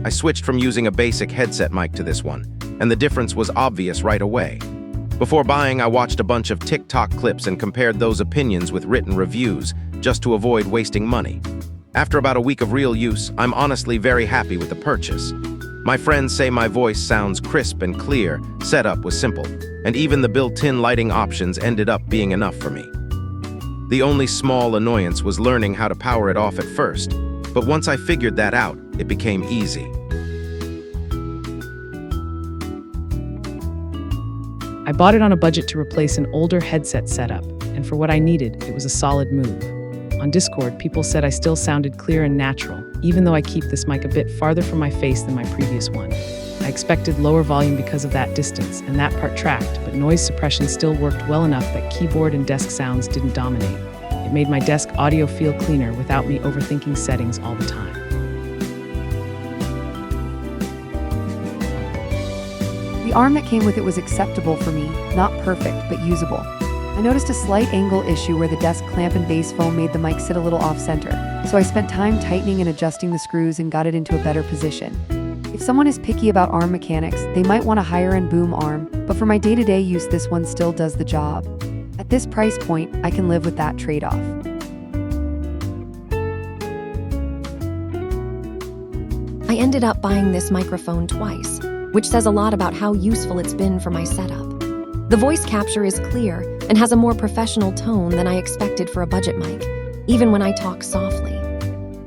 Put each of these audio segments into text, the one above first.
I switched from using a basic headset mic to this one, and the difference was obvious right away. Before buying, I watched a bunch of TikTok clips and compared those opinions with written reviews, just to avoid wasting money. After about a week of real use, I'm honestly very happy with the purchase. My friends say my voice sounds crisp and clear, setup was simple, and even the built-in lighting options ended up being enough for me. The only small annoyance was learning how to power it off at first, but once I figured that out, it became easy. I bought it on a budget to replace an older headset setup, and for what I needed, it was a solid move. On Discord, people said I still sounded clear and natural, even though I keep this mic a bit farther from my face than my previous one. I expected lower volume because of that distance, and that part tracked, but noise suppression still worked well enough that keyboard and desk sounds didn't dominate. It made my desk audio feel cleaner without me overthinking settings all the time. The arm that came with it was acceptable for me, not perfect, but usable. I noticed a slight angle issue where the desk clamp and base foam made the mic sit a little off-center, so I spent time tightening and adjusting the screws and got it into a better position. If someone is picky about arm mechanics, they might want a higher-end boom arm, but for my day-to-day use, this one still does the job. At this price point, I can live with that trade-off. I ended up buying this microphone twice, which says a lot about how useful it's been for my setup. The voice capture is clear and has a more professional tone than I expected for a budget mic, even when I talk softly.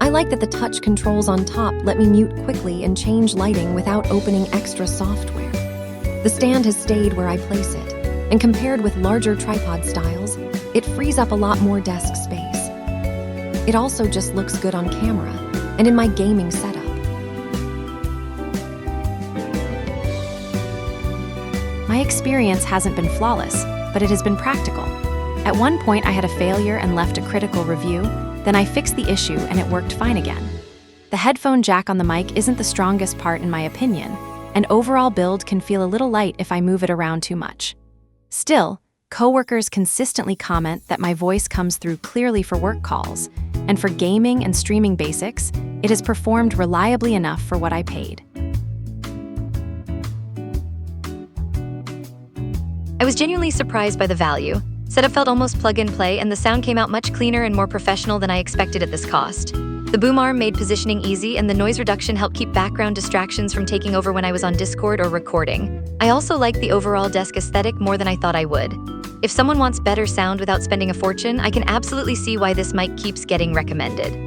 I like that the touch controls on top let me mute quickly and change lighting without opening extra software. The stand has stayed where I place it, and compared with larger tripod styles, it frees up a lot more desk space. It also just looks good on camera and in my gaming setup. My experience hasn't been flawless, but it has been practical. At one point, I had a failure and left a critical review. Then I fixed the issue and it worked fine again. The headphone jack on the mic isn't the strongest part in my opinion, and overall build can feel a little light if I move it around too much. Still, coworkers consistently comment that my voice comes through clearly for work calls, and for gaming and streaming basics, it has performed reliably enough for what I paid. I was genuinely surprised by the value. Setup felt almost plug-and-play, and the sound came out much cleaner and more professional than I expected at this cost. The boom arm made positioning easy, and the noise reduction helped keep background distractions from taking over when I was on Discord or recording. I also liked the overall desk aesthetic more than I thought I would. If someone wants better sound without spending a fortune, I can absolutely see why this mic keeps getting recommended.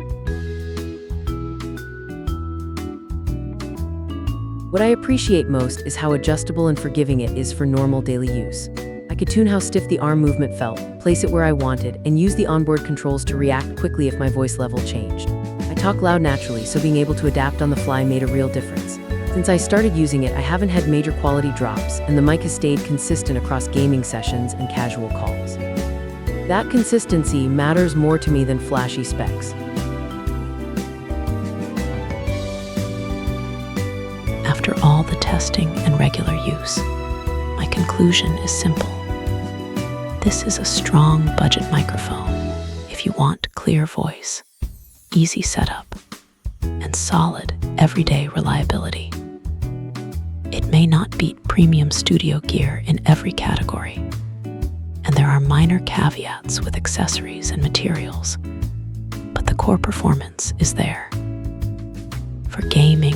What I appreciate most is how adjustable and forgiving it is for normal daily use. I could tune how stiff the arm movement felt, place it where I wanted, and use the onboard controls to react quickly if my voice level changed. I talk loud naturally, so being able to adapt on the fly made a real difference. Since I started using it, I haven't had major quality drops, and the mic has stayed consistent across gaming sessions and casual calls. That consistency matters more to me than flashy specs. After all the testing and regular use, my conclusion is simple. This is a strong budget microphone if you want clear voice, easy setup, and solid everyday reliability. It may not beat premium studio gear in every category, and there are minor caveats with accessories and materials, but the core performance is there. For gaming,